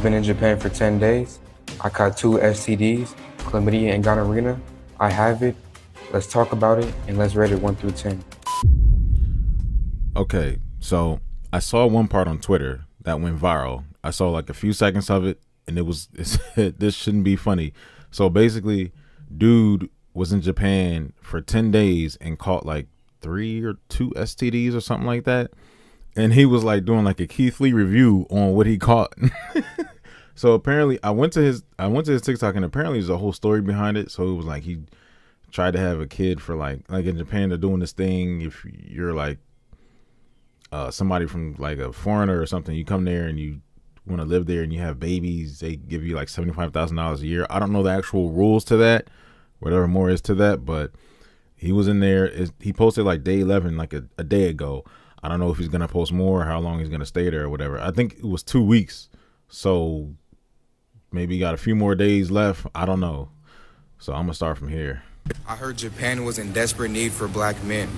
been in Japan for 10 days. I caught 2 STDs, chlamydia and gonorrhea. I have it. Let's talk about it and let's rate it 1 through 10. Okay, so I saw one part on Twitter that went viral. I saw like a few seconds of it, and it said, this shouldn't be funny. So basically, dude was in Japan for 10 days and caught like 3 or 2 STDs or something like that. And he was like doing like a Keith Lee review on what he caught. So apparently I went to his TikTok, and apparently there's a whole story behind it. So it was like he tried to have a kid for like in Japan, they're doing this thing. If you're like somebody from like a foreigner or something, you come there and you want to live there and you have babies, they give you like $75,000 a year. I don't know the actual rules to that, whatever more is to that, but he was in there. He posted like day 11, like a day ago. I don't know if he's going to post more, how long he's going to stay there or whatever. I think it was 2 weeks. So maybe he got a few more days left. I don't know. So I'm going to start from here. I heard Japan was in desperate need for black men.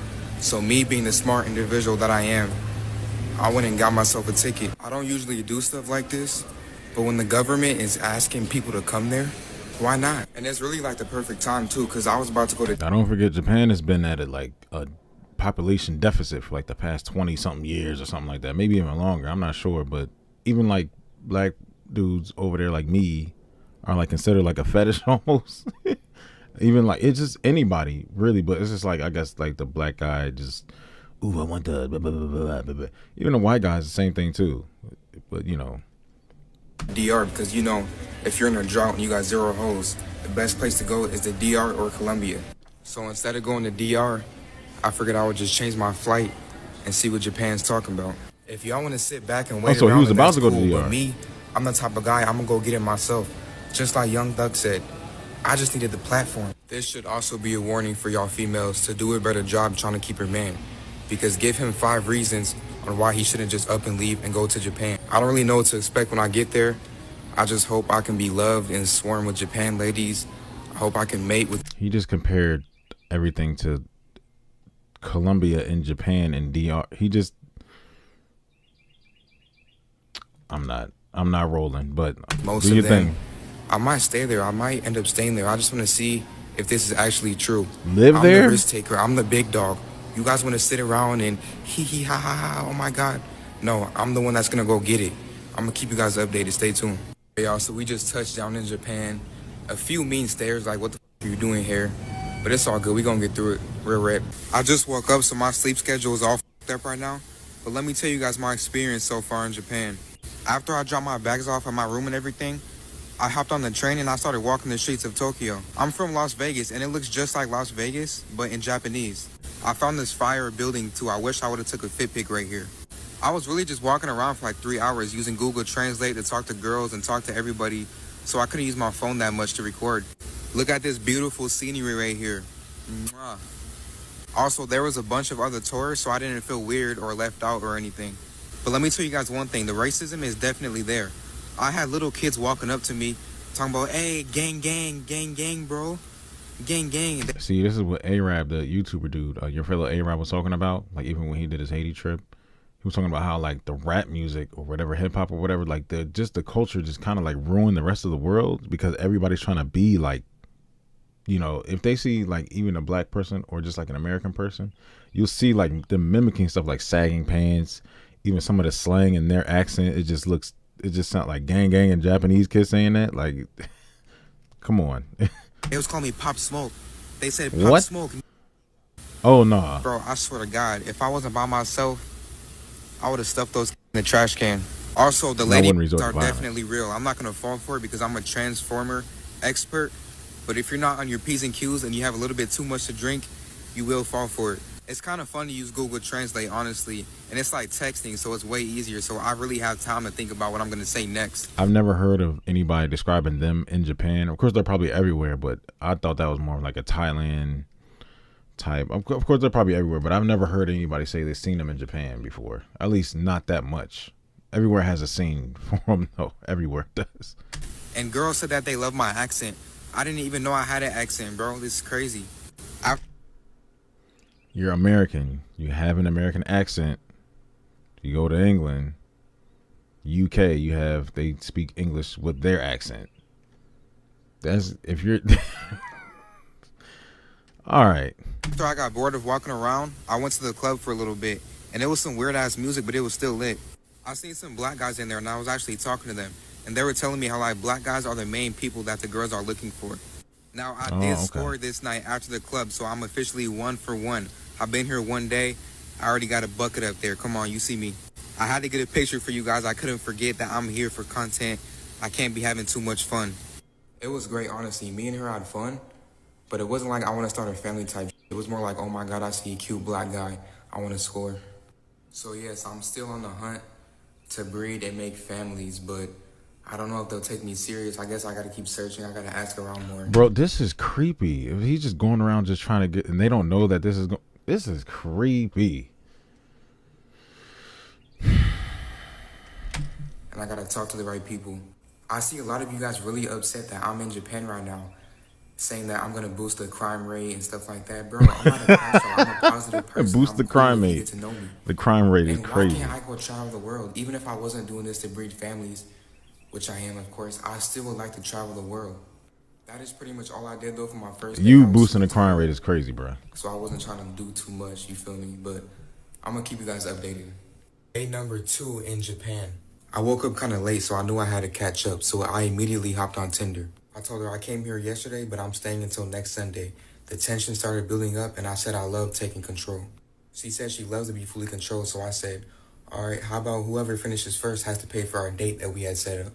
So me being the smart individual that I am, I went and got myself a ticket. I don't usually do stuff like this, but when the government is asking people to come there, why not? And it's really like the perfect time too, because I was about to go to... Now don't forget, Japan has been at like a population deficit for like the past 20 something years or something like that, maybe even longer. I'm not sure, but even like black dudes over there like me are like considered like a fetish almost. Even like it's just anybody really, but it's just like I guess like the black guy just, ooh, I want the blah, blah, blah, blah, blah, blah. Even the white guys the same thing too, but you know. DR, because you know, if you're in a drought and you got 0 hoes, the best place to go is the DR or Colombia. So instead of going to DR, I figured I would just change my flight and see what Japan's talking about. If y'all want to sit back and wait so around, he was about to go cool, to DR. But me, I'm the type of guy, I'm gonna go get it myself. Just like Young Thug said, I just needed the platform. This should also be a warning for y'all females to do a better job trying to keep your man. Because give him 5 reasons on why he shouldn't just up and leave and go to Japan. I don't really know what to expect when I get there. I just hope I can be loved and swarm with Japan ladies. I hope I can mate with... He just compared everything to Colombia and Japan and DR. He just... I'm not rolling, but most do your of them. thing. I might stay there. I might end up staying there. I just want to see if this is actually true. Live there? I'm the risk taker. I'm the big dog. You guys want to sit around and hee ha ha ha. Oh my God. No, I'm the one that's going to go get it. I'm going to keep you guys updated. Stay tuned. Hey, y'all, so we just touched down in Japan. A few mean stares like, what the f are you doing here? But it's all good. We're going to get through it. Real rap. I just woke up, so my sleep schedule is all f***ed up right now. But let me tell you guys my experience so far in Japan. After I dropped my bags off at my room and everything, I hopped on the train and I started walking the streets of Tokyo. I'm from Las Vegas and it looks just like Las Vegas, but in Japanese. I found this fire building too. I wish I would have took a fit pic right here. I was really just walking around for like 3 hours using Google Translate to talk to girls and talk to everybody, so I couldn't use my phone that much to record. Look at this beautiful scenery right here. Mwah. Also, there was a bunch of other tourists, so I didn't feel weird or left out or anything. But let me tell you guys one thing, the racism is definitely there. I had little kids walking up to me talking about, hey, gang, gang, gang, gang, bro. Gang, gang. See, this is what A-Rab, the YouTuber dude, your fellow A-Rab was talking about. Like even when he did his Haiti trip, he was talking about how like the rap music or whatever, hip hop or whatever, like the culture just kind of like ruined the rest of the world because everybody's trying to be like, you know, if they see like even a black person or just like an American person, you'll see like them mimicking stuff like sagging pants, even some of the slang in their accent. It just sounds like gang gang and Japanese kids saying that. Like, come on. They was calling me Pop Smoke. They said Pop What? Smoke. Oh, nah. Bro, I swear to God, if I wasn't by myself, I would have stuffed those in the trash can. Also, the ladies are definitely real. I'm not going to fall for it because I'm a transformer expert. But if you're not on your P's and Q's and you have a little bit too much to drink, you will fall for it. It's kind of fun to use Google Translate, honestly. And it's like texting, so it's way easier. So I really have time to think about what I'm going to say next. I've never heard of anybody describing them in Japan. Of course, they're probably everywhere, but I thought that was more like a Thailand type. Of course, they're probably everywhere, but I've never heard anybody say they've seen them in Japan before. At least not that much. Everywhere has a scene for them. No, everywhere does. And girls said that they love my accent. I didn't even know I had an accent, bro. This is crazy. You're American. You have an American accent. You go to England. UK, they speak English with their accent. That's if you're all right. After I got bored of walking around, I went to the club for a little bit, and it was some weird ass music, but it was still lit. I seen some black guys in there, and I was actually talking to them, and they were telling me how like black guys are the main people that the girls are looking for. Now I did score this night after the club, so I'm officially 1 for 1. I've been here one day. I already got a bucket up there. Come on, you see me. I had to get a picture for you guys. I couldn't forget that I'm here for content. I can't be having too much fun. It was great, honestly. Me and her had fun, but it wasn't like I want to start a family type. It was more like, oh my God, I see a cute black guy. I want to score. So yes, I'm still on the hunt to breed and make families, but I don't know if they'll take me serious. I guess I gotta keep searching. I gotta ask around more. Bro, this is creepy. If he's just going around just trying to get, and they don't know that this is creepy. And I gotta talk to the right people. I see a lot of you guys really upset that I'm in Japan right now, saying that I'm gonna boost the crime rate and stuff like that. Bro, I'm not a pastor. I'm a positive person. Boost the crime rate. Get to know me. The crime rate is and crazy. Why can't I go travel the world? Even if I wasn't doing this to breed families, which I am, of course, I still would like to travel the world. That is pretty much all I did though for my first day. You boosting the crime rate is crazy, bro. So I wasn't trying to do too much, you feel me? But I'm gonna keep you guys updated. Day number 2 in Japan. I woke up kind of late, so I knew I had to catch up, so I immediately hopped on Tinder. I told her I came here yesterday, but I'm staying until next Sunday. The tension started building up, and I said I love taking control. She said she loves to be fully controlled, so I said, all right, how about whoever finishes first has to pay for our date that we had set up?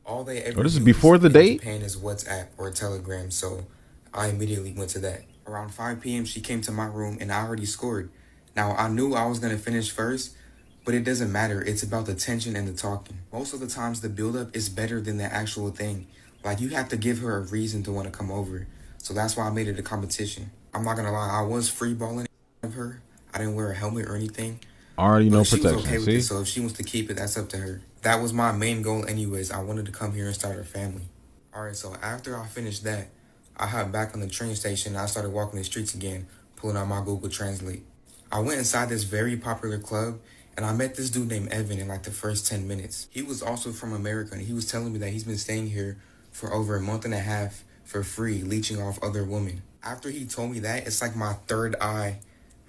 All they ever this is before the date? in Japan is WhatsApp or Telegram, so I immediately went to that. Around 5 p.m., she came to my room, and I already scored. Now, I knew I was going to finish first, but it doesn't matter. It's about the tension and the talking. Most of the times, the build-up is better than the actual thing. Like, you have to give her a reason to want to come over. So that's why I made it a competition. I'm not going to lie. I was free-balling of her. I didn't wear a helmet or anything. Already no protection. She was okay with it, so if she wants to keep it, that's up to her. That was my main goal anyways. I wanted to come here and start a family. All right, so after I finished that, I hopped back on the train station and I started walking the streets again, pulling out my Google Translate. I went inside this very popular club, and I met this dude named Evan in like the first 10 minutes. He was also from America, and he was telling me that he's been staying here for over a month and a half for free, leeching off other women. After he told me that, it's like my third eye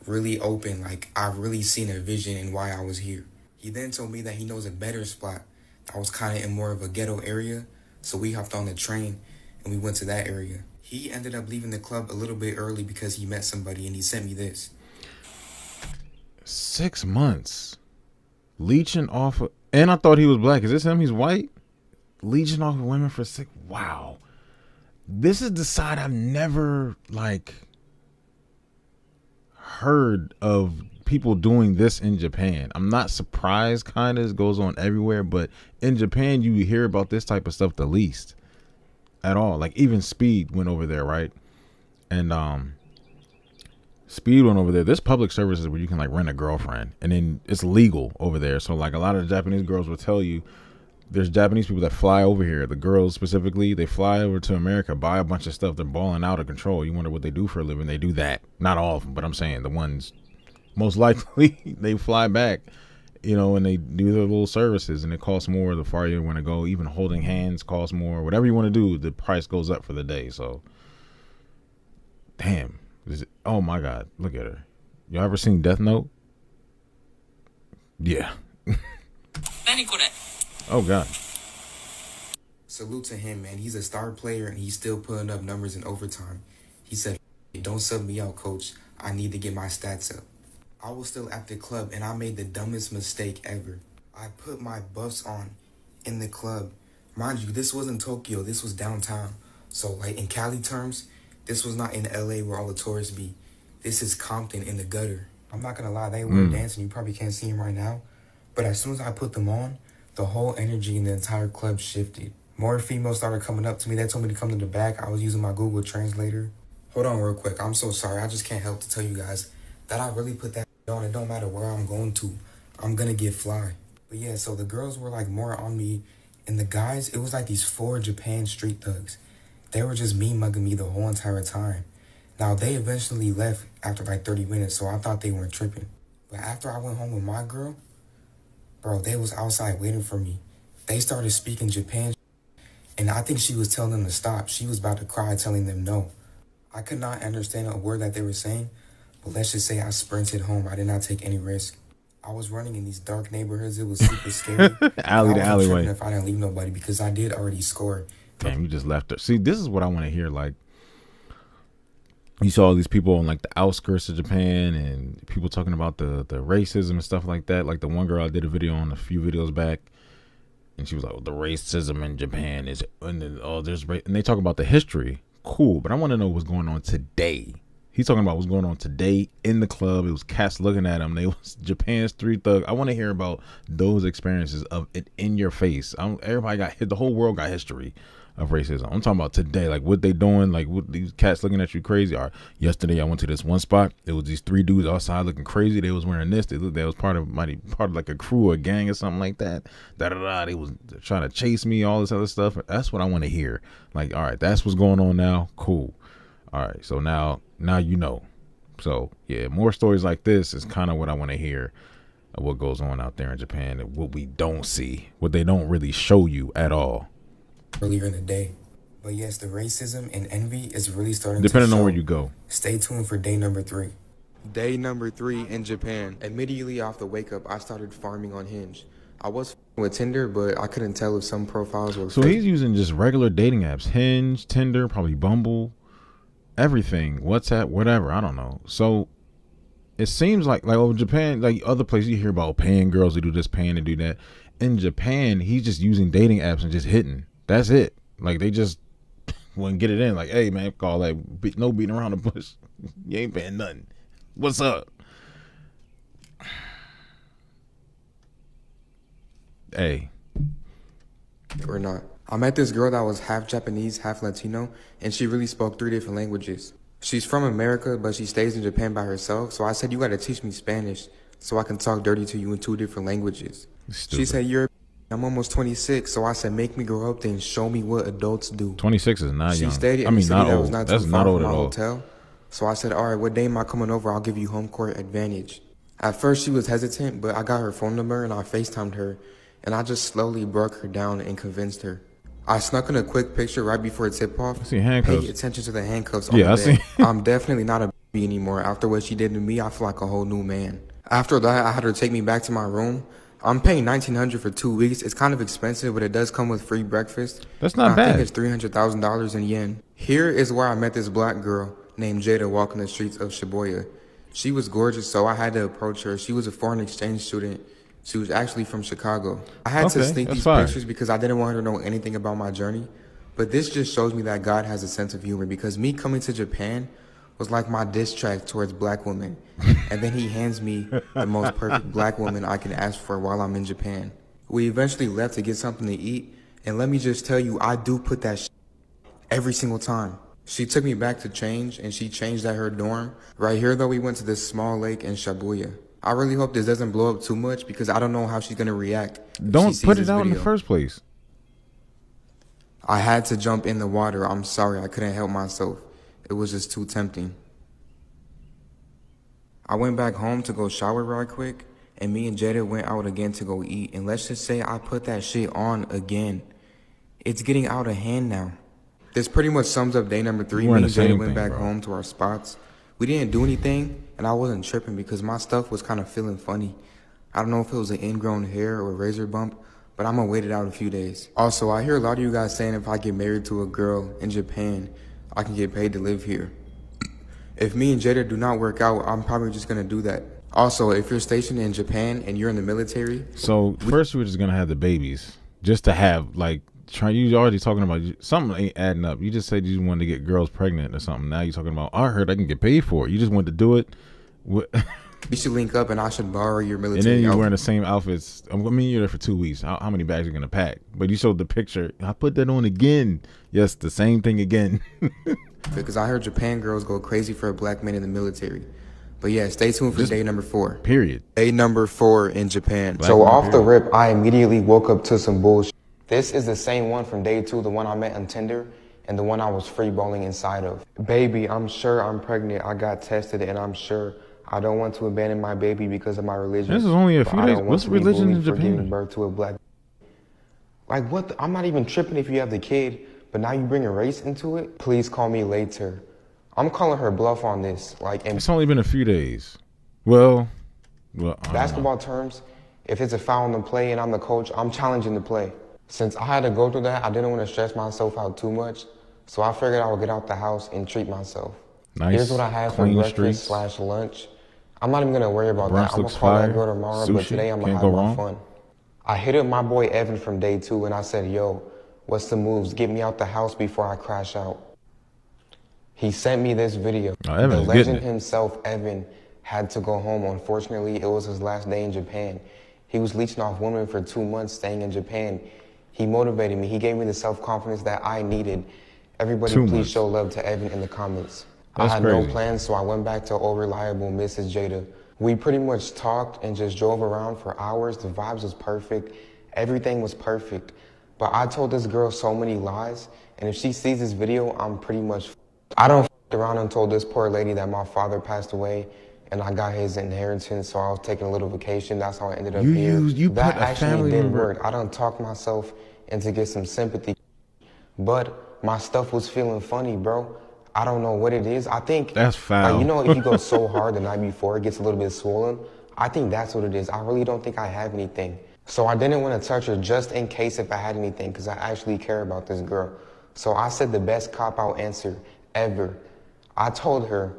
really open, like I've really seen a vision in why I was here. He then told me that he knows a better spot. I was kind of in more of a ghetto area, so we hopped on the train and we went to that area. He ended up leaving the club a little bit early because he met somebody, and he sent me this. 6 months. Leeching off of, and I thought he was black. Is this him? He's white? Leeching off of women for 6. Wow. This is the side I've never heard of people doing this in Japan. I'm not surprised, kind of. It goes on everywhere, but in Japan, you hear about this type of stuff the least at all. Like even Speed went over there, right? And Speed went over there. There's public services where you can like rent a girlfriend, and then it's legal over there. So like a lot of the Japanese girls will tell you, there's Japanese people that fly over here. The girls specifically, they fly over to America, buy a bunch of stuff. They're balling out of control. You wonder what they do for a living. They do that. Not all of them, but I'm saying the ones most likely they fly back, and they do their little services, and it costs more the farther you want to go. Even holding hands costs more. Whatever you want to do, the price goes up for the day. So, damn. Oh my God, look at her. You ever seen Death Note? Yeah. Oh God. Salute to him, man. He's a star player, and he's still putting up numbers in overtime. He said, don't sub me out, coach. I need to get my stats up. I was still at the club, and I made the dumbest mistake ever. I put my buffs on in the club. Mind you, this wasn't Tokyo. This was downtown. So, like, in Cali terms, this was not in LA where all the tourists be. This is Compton in the gutter. I'm not going to lie. They were dancing. You probably can't see them right now. But as soon as I put them on, the whole energy in the entire club shifted. More females started coming up to me. They told me to come to the back. I was using my Google Translator. Hold on real quick. I'm so sorry. I just can't help to tell you guys that I really put that on. It don't matter where I'm going to. I'm going to get fly. But yeah, so the girls were like more on me. And the guys, it was like these 4 Japan street thugs. They were just me mugging me the whole entire time. Now, they eventually left after like 30 minutes, so I thought they weren't tripping. But after I went home with my girl, bro, they was outside waiting for me. They started speaking Japan, and I think she was telling them to stop. She was about to cry, telling them no. I could not understand a word that they were saying, but let's just say I sprinted home. I did not take any risk. I was running in these dark neighborhoods. It was super scary. Alley I to wasn't tripping alleyway. if I didn't leave nobody because I did already score. Damn, you just left her. See, this is what I want to hear. Like, you saw all these people on like the outskirts of Japan and people talking about the racism and stuff like that. Like the one girl I did a video on a few videos back, and she was like, well, the racism in Japan is, and then, oh, there's and they talk about the history. Cool, but I want to know what's going on today. He's talking about what's going on today in the club. It was cats looking at him. They was Japan's Street Thug. I want to hear about those experiences of it in your face. Everybody got hit. The whole world got history of racism. I'm talking about today, like what they doing, like what these cats looking at you crazy. Or yesterday I went to this one spot. It was these three dudes outside looking crazy. They was wearing this. They looked. They was part of like a crew or a gang or something like that. They was trying to chase me. All this other stuff. That's what I want to hear. Like, all right, that's what's going on now. Cool. All right, so now you know. So yeah, more stories like this is kind of what I want to hear of what goes on out there in Japan and what we don't see, what they don't really show you at all. Earlier in the day. But yes, the racism and envy is really starting Depending to show. on where you go. Stay tuned for day number 3. Day number 3 in Japan. Immediately off the wake up, I started farming on Hinge. I was with Tinder, but I couldn't tell if some profiles were So fake. he's using just regular dating apps, Hinge, Tinder, probably Bumble, everything, WhatsApp, whatever. I don't know. So it seems like over Japan, like other places you hear about paying girls to do this, paying to do that. In Japan, he's just using dating apps and just hitting. That's it. Like they just wouldn't get it in. Like, hey man, call that no beating around the bush. You ain't paying nothing. What's up? Hey. Or not. I met this girl that was half Japanese, half Latino, and she really spoke 3 different languages. She's from America, but she stays in Japan by herself, so I said, you gotta teach me Spanish so I can talk dirty to you in 2 different languages. Stupid. She said, I'm almost 26, so I said, make me grow up then show me what adults do. 26 is not young. She stayed in I mean, a city not that old. was not That's too not far old from at my all. hotel. So I said, all right, what day am I coming over? I'll give you home court advantage. At first, she was hesitant, but I got her phone number and I FaceTimed her, and I just slowly broke her down and convinced her. I snuck in a quick picture right before tip-off. I see handcuffs. Pay attention to the handcuffs on Yeah, the I bed. see. I'm definitely not a baby anymore. After what she did to me, I feel like a whole new man. After that, I had her take me back to my room. I'm paying $1,900 for 2 weeks. It's kind of expensive, but it does come with free breakfast. That's not I bad. think it's $300,000 in yen. Here is where I met this black girl named Jada walking the streets of Shibuya. She was gorgeous, so I had to approach her. She was a foreign exchange student. She was actually from Chicago. I had to Okay, sneak that's these fine. pictures because I didn't want her to know anything about my journey. But this just shows me that God has a sense of humor, because me coming to Japan was like my diss track towards black women. And then he hands me the most perfect black woman I can ask for while I'm in Japan. We eventually left to get something to eat, and let me just tell you, I do put that every single time. She took me back to change, and she changed at her dorm. Right here, though, we went to this small lake in Shibuya. I really hope this doesn't blow up too much, because I don't know how she's gonna react if she Don't sees put it this out in video. the first place. I had to jump in the water. I'm sorry, I couldn't help myself. It was just too tempting. I went back home to go shower right quick, and me and Jada went out again to go eat. And let's just say I put that shit on again. It's getting out of hand now. This pretty much sums up day number 3. We're in Me the and Jada same went thing, back bro. home to our spots. We didn't do anything, and I wasn't tripping because my stuff was kind of feeling funny. I don't know if it was an ingrown hair or a razor bump, but I'm gonna wait it out a few days. Also, I hear a lot of you guys saying if I get married to a girl in Japan, I can get paid to live here. If me and Jada do not work out, I'm probably just gonna do that. Also, if you're stationed in Japan and you're in the military, So first we were just gonna have the babies, just to have like you already talking about something ain't adding up. You just said you wanted to get girls pregnant or something. Now you're talking about I heard I can get paid for it. You just wanted to do it. we should link up and I should borrow your And military then you're outfit. wearing the same outfits. I mean, you're there for 2 weeks. How many bags are you gonna pack? But you showed the picture. I put that on again. Yes, the same thing again. Because I heard Japan girls go crazy for a black man in the military. But yeah, stay tuned for Just- day number 4. Period. Day number 4 in Japan. Black So man, off the period. rip, I immediately woke up to some bullshit. This is the same one from day 2, the one I met on Tinder, and the one I was free balling inside of. Baby, I'm sure I'm pregnant. I got tested, and I'm sure I don't want to abandon my baby because of my religion. This is only a But few I days. don't want What's to be religion bullied in for Japan? giving birth to a black. Like, what? I'm not even tripping if you have the kid, but now you bring a race into it? Please call me later. I'm calling her bluff on this. Like, in It's only been a few days. Well, I don't know. basketball terms, if it's a foul in the play and I'm the coach, I'm challenging the play. Since I had to go through that, I didn't want to stress myself out too much, so I figured I would get out the house and treat myself. Nice, Here's what I had for clean breakfast streets. / lunch. I'm not even gonna worry about Brunch that. I'm gonna looks call that fire. girl tomorrow, but Sushi, today I'm gonna can't have go my wrong. fun. I hit up my boy Evan from day 2 and I said, yo, what's the moves? Get me out the house before I crash out. He sent me this video. Oh, Evan The is getting legend it. himself, Evan, had to go home. Unfortunately, it was his last day in Japan. He was leeching off women for 2 months staying in Japan. He motivated me. He gave me the self-confidence that I needed. Everybody 2 please months. show love to Evan in the comments. That's I had crazy. no plans, so I went back to old reliable Mrs. Jada. We pretty much talked and just drove around for hours. The vibes was perfect. Everything was perfect. But I told this girl so many lies, and if she sees this video, I'm pretty much I don't around and told this poor lady that my father passed away and I got his inheritance, so I was taking a little vacation. That's how I ended up here. You That put a actually family did member. work. I done talked myself into get some sympathy, but my stuff was feeling funny, bro. I don't know what it is. I think That's foul. Like, you know, if you go so hard the night before, it gets a little bit swollen. I think that's what it is. I really don't think I have anything. So I didn't want to touch her just in case if I had anything, because I actually care about this girl. So I said the best cop-out answer ever. I told her,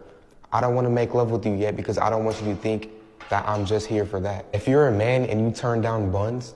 I don't want to make love with you yet because I don't want you to think that I'm just here for that. If you're a man and you turn down buns,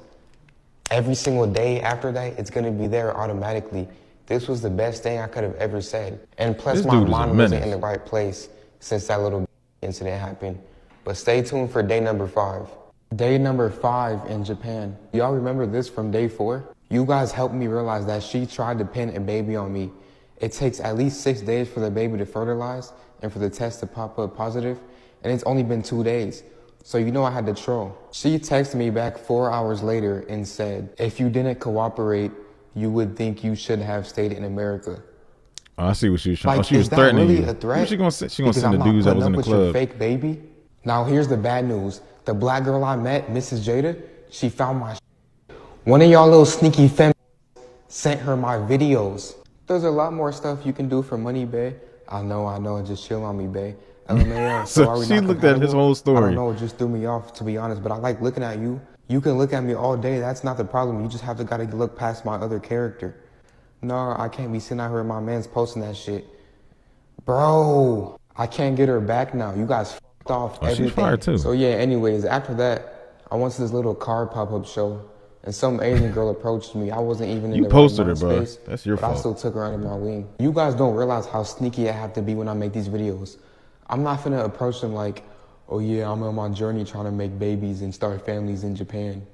every single day after that, it's going to be there automatically. This was the best thing I could have ever said. And plus, This my dude is a mind wasn't in menace. the right place since that little incident happened. But stay tuned for day number 5. Day number 5 in Japan. Y'all remember this from day 4? You guys helped me realize that she tried to pin a baby on me. It takes at least 6 days for the baby to fertilize and for the test to pop up positive, and it's only been 2 days. So you know I had to troll. She texted me back 4 hours later and said, if you didn't cooperate, you would think you should have stayed in America. Oh, I see what she was trying. Like, She was is that threatening really you. a threat? What's she gonna say? She gonna Because send I'm the not dudes that putting was in up the with your club. fake baby. Now here's the bad news. The black girl I met, Mrs. Jada, she found my One of y'all little sneaky fem sent her my videos. There's a lot more stuff you can do for money, bae. I know, just chill on me, bae. LMAO, So are we she not looked at his compatible? whole I story. don't know, it just threw me off, to be honest, but I like looking at you. You can look at me all day, that's not the problem. You just have to gotta look past my other character. No, I can't be sitting out here and my man's posting that shit. Bro, I can't get her back now. You guys f***ed off everything. She's fired too. So yeah, anyways, after that, I went to this little car pop-up show and some Asian girl approached me. I wasn't even in You the posted right her, bro. space, That's your but I fault. still took her under my wing. You guys don't realize how sneaky I have to be when I make these videos. I'm not finna approach them like, oh yeah, I'm on my journey trying to make babies and start families in Japan.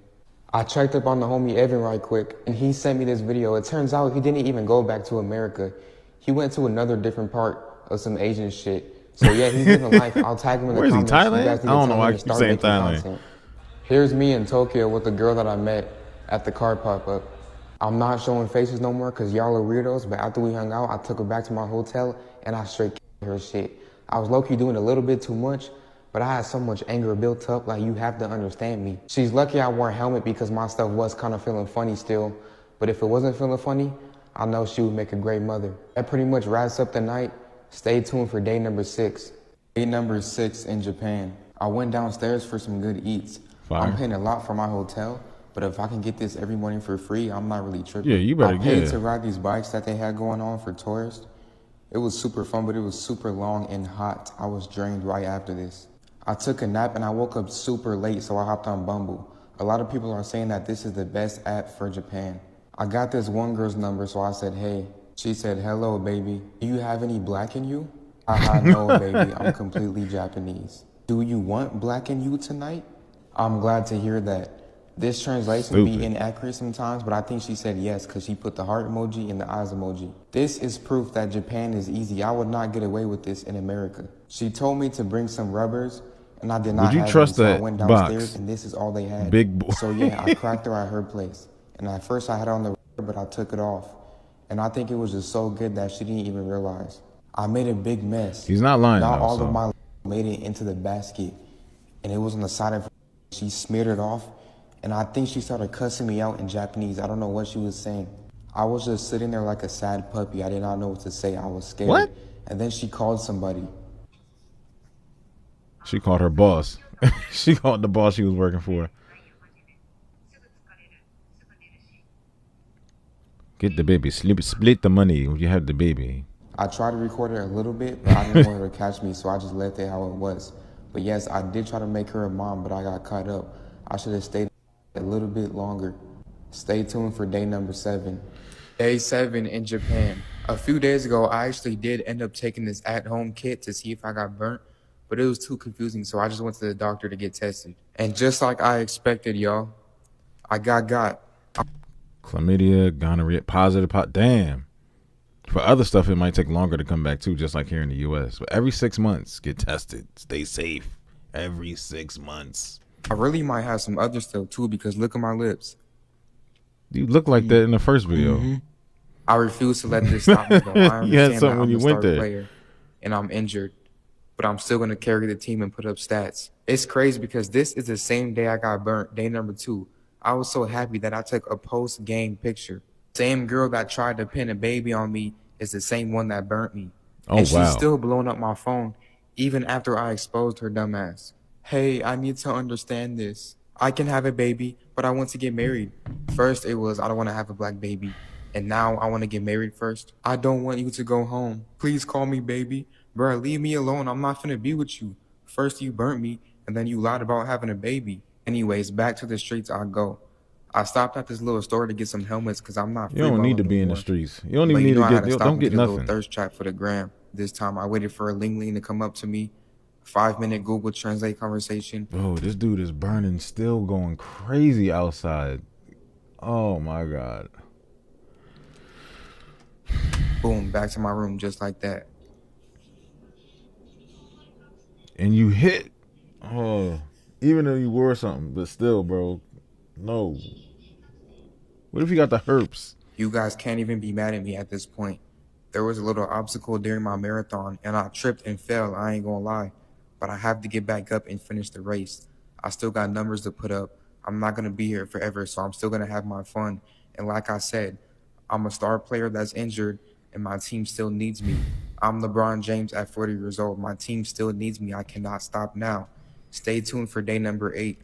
I checked up on the homie Evan right quick, and he sent me this video. It turns out he didn't even go back to America. He went to another different part of some Asian shit. So yeah, he's living life. I'll tag him in the Where is he, comments. Thailand? You guys need I don't to know tell why him I to keep start saying making Thailand. content. Here's me in Tokyo with the girl that I met at the car pop-up. I'm not showing faces no more because y'all are weirdos, but after we hung out, I took her back to my hotel and I straight her shit. I was low-key doing a little bit too much, but I had so much anger built up, like you have to understand me. She's lucky I wore a helmet because my stuff was kind of feeling funny still, but if it wasn't feeling funny, I know she would make a great mother. That pretty much wraps up the night. Stay tuned for day number 6. Day number 6 in Japan. I went downstairs for some good eats. Fire. I'm paying a lot for my hotel, but if I can get this every morning for free, I'm not really tripping. Yeah, you better I paid get to it. ride these bikes that they had going on for tourists. It was super fun, but it was super long and hot. I was drained right after this. I took a nap and I woke up super late, so I hopped on Bumble. A lot of people are saying that this is the best app for Japan. I got this one girl's number, so I said, hey. She said, hello, baby. Do you have any black in you? No, baby, I'm completely Japanese. Do you want black in you tonight? I'm glad to hear that. This translation be Stupid. inaccurate sometimes, but I think she said yes because she put the heart emoji and the eyes emoji. This is proof that Japan is easy. I would not get away with this in America. She told me to bring some rubbers, and I did not you have trust any, so I that went downstairs, box? and this is all they had. Big boy. So yeah, I cracked her at her place. And at first I had on the rubber, but I took it off. And I think it was just so good that she didn't even realize. I made a big mess. He's not lying, Not though, all so. of my made it into the basket, and it was on the side of her. She smeared it off, And I think she started cussing me out in Japanese. I don't know what she was saying. I was just sitting there like a sad puppy. I did not know what to say. I was scared. What? And then she called somebody. She called her boss. She called the boss she was working for. Get the baby. Split the money when you have the baby. I tried to record her a little bit, but I didn't want her to catch me, so I just left it how it was. But yes, I did try to make her a mom, but I got caught up. I should have stayed a little bit longer. Stay tuned for day number 7. Day 7 in Japan. A few days ago, I actually did end up taking this at-home kit to see if I got burnt, but it was too confusing, so I just went to the doctor to get tested. And just like I expected, y'all, I got. Chlamydia, gonorrhea, positive. Damn. For other stuff, it might take longer to come back too, just like here in the U.S. But every 6 months, get tested. Stay safe. Every 6 months. I really might have some other stuff too, because look at my lips. You look like that in the first video. Mm-hmm. I refuse to let this stop me, though. I You had understand something that when I'm you a went star there. player and I'm injured, but I'm still going to carry the team and put up stats. It's crazy because this is the same day I got burnt, day number 2. I was so happy that I took a post-game picture. Same girl that tried to pin a baby on me is the same one that burnt me. Oh, And she's wow. still blowing up my phone, even after I exposed her dumb ass. Hey, I need to understand this. I can have a baby, but I want to get married. First, it was I don't want to have a black baby. And now I want to get married first. I don't want you to go home. Please call me baby. Bruh, leave me alone. I'm not finna be with you. First you burnt me, and then you lied about having a baby. Anyways, back to the streets I go. I stopped at this little store to get some helmets because I'm not You don't need freeballing to no be in the more. streets. You don't But even you need know to I had get. to stop Don't and get get a little nothing. thirst trap for the gram. This time I waited for a Ling Ling to come up to me. 5-minute Google Translate conversation. Bro, this dude is burning, still going crazy outside. Oh my God. Boom, back to my room just like that. And you hit. Oh, even though you wore something, but still, bro. No. What if you got the herpes? You guys can't even be mad at me at this point. There was a little obstacle during my marathon and I tripped and fell, I ain't gonna lie. But I have to get back up and finish the race. I still got numbers to put up. I'm not gonna be here forever, so I'm still gonna have my fun. And like I said, I'm a star player that's injured and my team still needs me. I'm LeBron James at 40 years old. My team still needs me. I cannot stop now. Stay tuned for day number 8.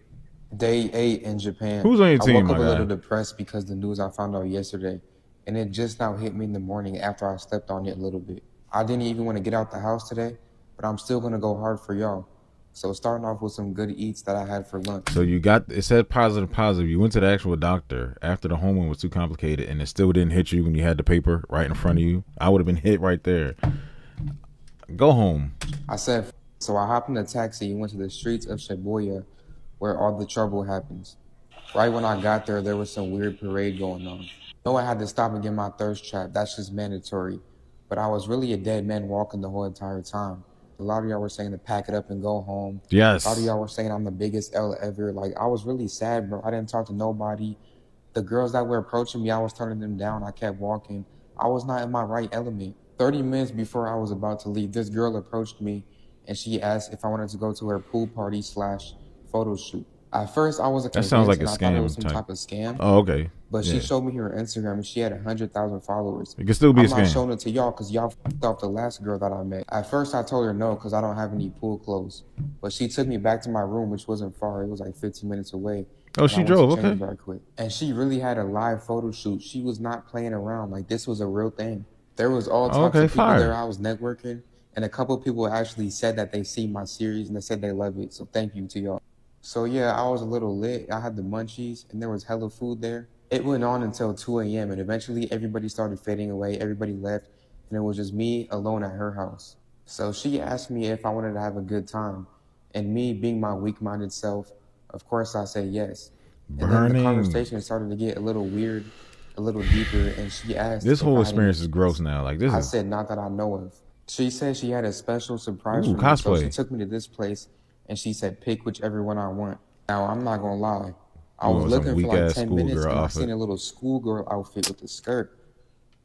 Day 8 in Japan. Who's on your I team, woke my up a little guy? depressed because the news I found out yesterday, and it just now hit me in the morning after I slept on it a little bit. I didn't even want to get out the house today, but I'm still going to go hard for y'all. So starting off with some good eats that I had for lunch. So you got, it said positive. You went to the actual doctor after the home one was too complicated and it still didn't hit you when you had the paper right in front of you. I would have been hit right there. Go home. I said, so I hopped in a taxi and went to the streets of Shibuya where all the trouble happens. Right when I got there, there was some weird parade going on. No, I had to stop and get my thirst trap. That's just mandatory. But I was really a dead man walking the whole entire time. A lot of y'all were saying to pack it up and go home. Yes. A lot of y'all were saying I'm the biggest L ever. Like, I was really sad, bro. I didn't talk to nobody. The girls that were approaching me, I was turning them down. I kept walking. I was not in my right element. 30 minutes before I was about to leave, this girl approached me and she asked if I wanted to go to her pool party / photo shoot. At first, I wasn't That convinced, sounds like a and I thought it was scam some type. type of scam. Oh, okay. But Yeah. she showed me her Instagram, and she had 100,000 followers. It could still be a I'm not scam. showing it to y'all because y'all f***ed off the last girl that I met. At first, I told her no because I don't have any pool clothes. But she took me back to my room, which wasn't far. It was like 15 minutes away. Oh, And she I went drove. to change Okay. right quick. And she really had a live photo shoot. She was not playing around. Like, this was a real thing. There was all types Okay, of people fire. there. I was networking. And a couple of people actually said that they see my series and they said they love it. So thank you to y'all. So yeah, I was a little lit. I had the munchies and there was hella food there. It went on until 2 a.m. and eventually everybody started fading away. Everybody left and it was just me alone at her house. So she asked me if I wanted to have a good time. And me being my weak-minded self, of course I said yes. And then the Burning. conversation started to get a little weird, a little deeper, and she asked This if whole I had any experience is gross now. Like this I is. said, not that I know of. She said she had a special surprise Ooh, for me, so she cosplay. took me to this place, and she said, pick whichever one I want. Now, I'm not going to lie. I You was want some looking for like weak-ass 10 minutes, schoolgirl and I outfit. seen a little schoolgirl outfit with a skirt.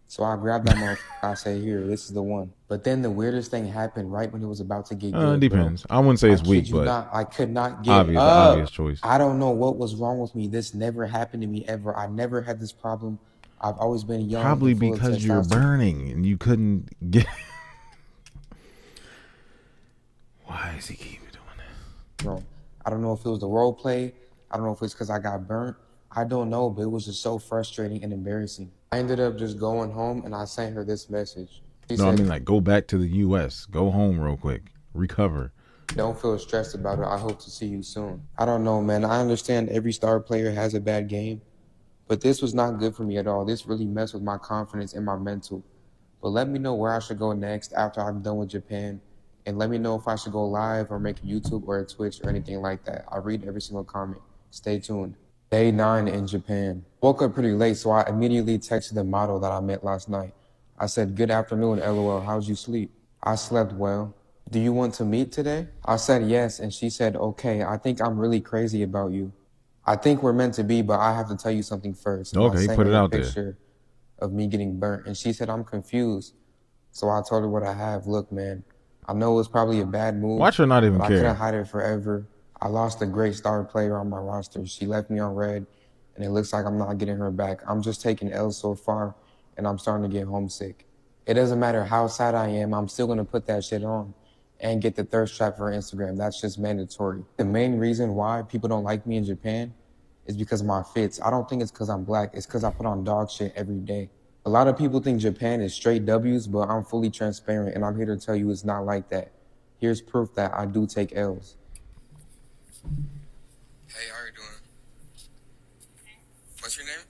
So I grabbed that motherfucker. I said, here, this is the one. But then the weirdest thing happened right when it was about to get It good, bro. depends. I wouldn't say I it's kid weak, you but not. I could not get obvious, the obvious up. choice. I don't know what was wrong with me. This never happened to me ever. I never had this problem. I've always been young Probably and full of because you're testosterone. burning and you couldn't get. Why is he keep doing this? Bro, I don't know if it was the role play. I don't know if it's because I got burnt. I don't know, but it was just so frustrating and embarrassing. I ended up just going home and I sent her this message. She No, I said, mean like go back to the U.S. Go home real quick. Recover. don't feel stressed about it. I hope to see you soon. I don't know, man. I understand every star player has a bad game, but this was not good for me at all. This really messed with my confidence and my mental. But let me know where I should go next after I'm done with Japan. And let me know if I should go live or make a YouTube or a Twitch or anything like that. I read every single comment. Stay tuned. Day 9 in Japan. Woke up pretty late, so I immediately texted the model that I met last night. I said, good afternoon, LOL. How'd you sleep? I slept well. Do you want to meet today? I said yes, and she said, okay, I think I'm really crazy about you. I think we're meant to be, but I have to tell you something first. And I Okay, sent put her it the out there. picture of me getting burnt, and she said, I'm confused. So I told her what I have. Look, man, I know it was probably a bad move, Watch her not even but I couldn't care. hide it forever. I lost a great star player on my roster. She left me on red, and it looks like I'm not getting her back. I'm just taking L's so far, and I'm starting to get homesick. It doesn't matter how sad I am, I'm still going to put that shit on and get the thirst trap for Instagram. That's just mandatory. The main reason why people don't like me in Japan is because of my fits. I don't think it's because I'm black. It's because I put on dog shit every day. A lot of people think Japan is straight W's, but I'm fully transparent, and I'm here to tell you it's not like that. Here's proof that I do take L's. Hey, how are you doing? What's your name?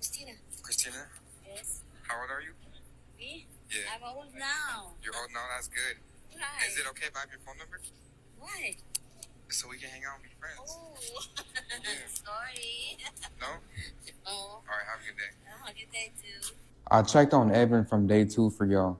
Christina. Christina? Yes. How old are you? Me? Yeah. I'm old now. You're old now? That's good. Right. Is it okay if I have your phone number? Why? So we can hang out and be friends. Oh. Yeah. Sorry. No? Oh. All right, have a good day. Have a good day too. I checked on Evan from day 2 for y'all,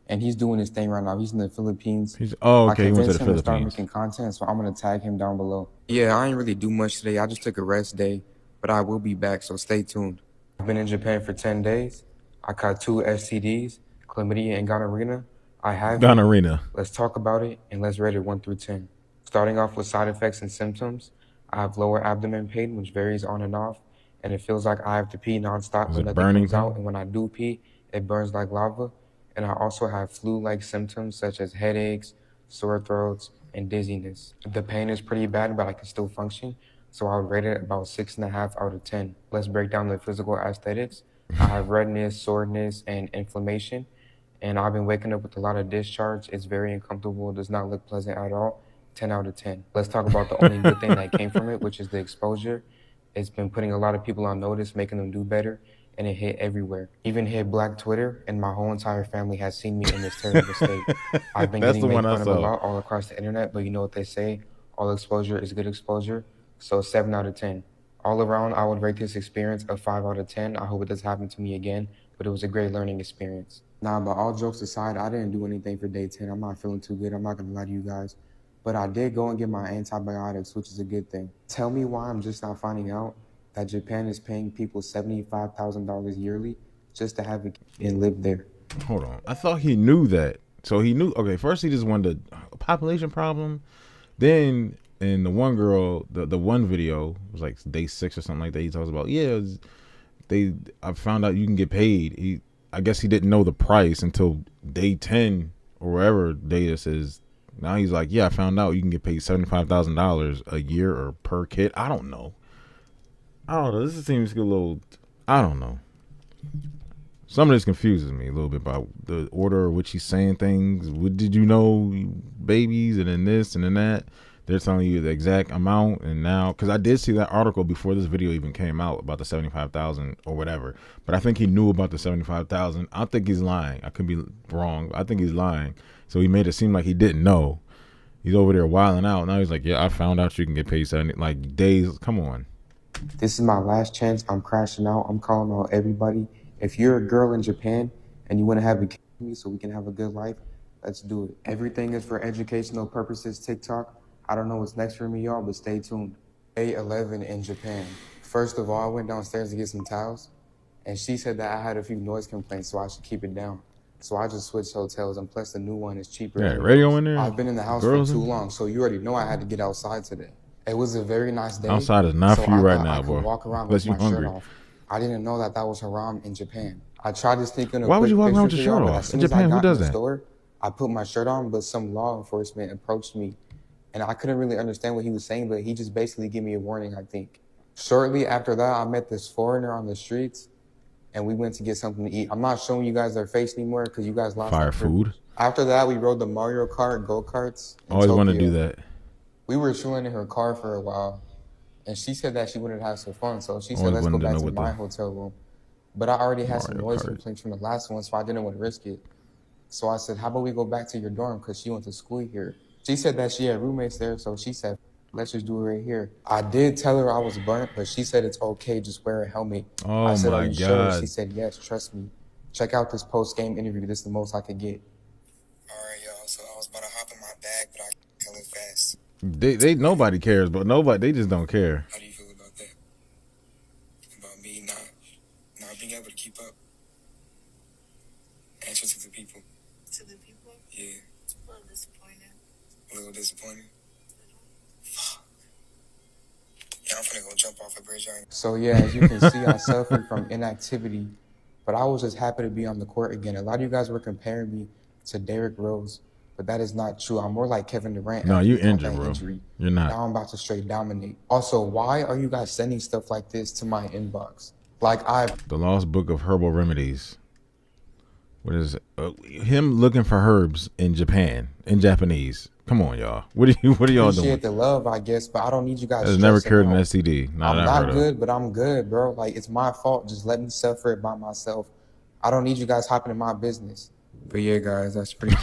and he's doing his thing right now. He's in the Philippines. Okay. He went to I the convinced him to start Philippines. making content, so I'm going to tag him down below. Yeah, I ain't really do much today. I just took a rest day, but I will be back, so stay tuned. I've been in Japan for 10 days. I caught 2 STDs, chlamydia and gonorrhea. I have it. Gonorrhea. Let's talk about it, and let's rate it 1 through 10. Starting off with side effects and symptoms, I have lower abdomen pain, which varies on and off, and it feels like I have to pee nonstop, Is but it nothing burning comes out. pain? And when I do pee, it burns like lava. And I also have flu-like symptoms such as headaches, sore throats, and dizziness. The pain is pretty bad, but I can still function, so I would rate it about 6.5 out of 10. Let's break down the physical aesthetics. I have redness, soreness, and inflammation, and I've been waking up with a lot of discharge. It's very uncomfortable. It does not look pleasant at all. 10 out of 10. Let's talk about the only good thing that came from it, which is the exposure. It's been putting a lot of people on notice, making them do better, and it hit everywhere. Even hit Black Twitter, and my whole entire family has seen me in this terrible state. I've been That's getting the one made I fun of a saw. lot all across the internet, but you know what they say? All exposure is good exposure. So 7 out of 10. All around, I would rate this experience a 5 out of 10. I hope it doesn't happen to me again, but it was a great learning experience. Nah, but all jokes aside, I didn't do anything for day 10. I'm not feeling too good. I'm not gonna lie to you guys. But I did go and get my antibiotics, which is a good thing. Tell me why I'm just now finding out that Japan is paying people $75,000 yearly just to have a kid and live there. Hold on. I thought he knew that. So he knew. Okay, first he just wanted a population problem. Then in the one girl, the one video was like day 6 or something like that. He talks about I found out you can get paid. I guess he didn't know the price until day 10 or wherever day this is. Now he's like, yeah, I found out you can get paid $75,000 a year or per kid. I don't know. This seems a little. I don't know. Some of this confuses me a little bit about the order in which he's saying things. What did you know, babies, and then this and then that. They're telling you the exact amount, and now because I did see that article before this video even came out about the 75,000 or whatever, but I think he knew about the 75,000. I think he's lying. I could be wrong. I think he's lying. So he made it seem like he didn't know. He's over there wilding out. Now he's like, yeah, I found out you can get paid 70 like days. Come on. This is my last chance. I'm crashing out. I'm calling out everybody. If you're a girl in Japan and you want to have a kid with me so we can have a good life, let's do it. Everything is for educational purposes, TikTok. I don't know what's next for me, y'all, but stay tuned. Day 11 in Japan. First of all, I went downstairs to get some towels. and she said that I had a few noise complaints, so I should keep it down. So I just switched hotels, and plus the new one is cheaper. Yeah, radio in there. I've been in the house for Girls too in- long, so you already know I had to get outside today. It was a very nice day. Outside is not so for you I right thought now, I could boy. walk around Unless with you my hungry. shirt off. I didn't know that was haram in Japan. I tried to sneak in a Why would quick you walk around with picture your for y'all, shirt but off? as soon In as I Japan, who got does in the that? store, I put my shirt on, but some law enforcement approached me, and I couldn't really understand what he was saying, but he just basically gave me a warning, I think. Shortly after that, I met this foreigner on the streets, and we went to get something to eat. I'm not showing you guys their face anymore because you guys lost Fire that privilege. food. After that, we rode the Mario Kart go-karts in Always want to Tokyo. do that. We were chilling in her car for a while, and she said that she wanted to have some fun, so she said, Always let's go wanted to back know to what my the hotel room. But I already had some Mario noise Kart. complaints from the last one, so I didn't want to risk it. So I said, how about we go back to your dorm because she went to school here. She said that she had roommates there, so she said, let's just do it right here. I did tell her I was burnt, but she said it's okay, just wear a helmet. Oh I said, my are you sure? God. She said, yes, trust me. Check out this post-game interview. This is the most I could get. All right, y'all. So I was about to hop in my bag, but I tell it fast. They nobody cares, but they just don't care. How do you feel about that? About me not being able to keep up? Answer to the people. To the people? Yeah. It's a little disappointed. A little disappointed. Fuck. Yeah, I'm finna go jump off a bridge. So yeah, as you can see, I suffered from inactivity, but I was just happy to be on the court again. A lot of you guys were comparing me to Derrick Rose, but that is not true. I'm more like Kevin Durant. No, after you he caught injured, that bro. injury. You're not. Now I'm about to straight dominate. Also, why are you guys sending stuff like this to my inbox? Like The Lost Book of Herbal Remedies. What is it? Him looking for herbs in Japan, in Japanese. Come on, y'all. What are y'all doing? Appreciate the love, I guess, but I don't need you guys. Has never stressing cured an out. STD. I'm not good, but I'm good, bro. Like, it's my fault. Just let me suffer it by myself. I don't need you guys hopping in my business. But yeah, guys, that's pretty.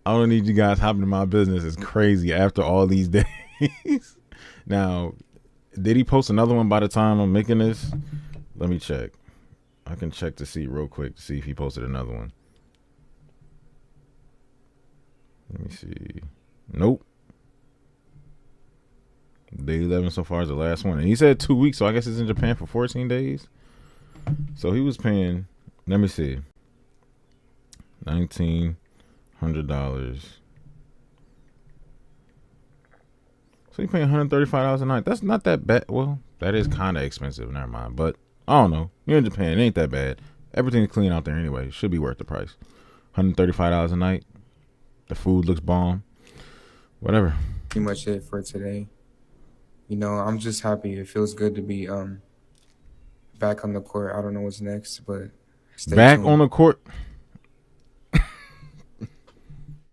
I don't need you guys hopping in my business. It's crazy after all these days. Now, did he post another one by the time I'm making this? Let me check. I can check to see real quick to see if he posted another one. Let me see. Nope. Day 11 so far is the last one. And he said 2 weeks, so I guess it's in Japan for 14 days. So he was paying, let me see, $1,900. So he's paying $135 a night. That's not that bad. Well, that is kind of expensive. Never mind. But I don't know. You're in Japan. It ain't that bad. Everything's clean out there anyway. It should be worth the price. $135 a night. The food looks bomb. Whatever. Pretty much it for today. You know, I'm just happy. It feels good to be back on the court. I don't know what's next, but stay tuned. On the court.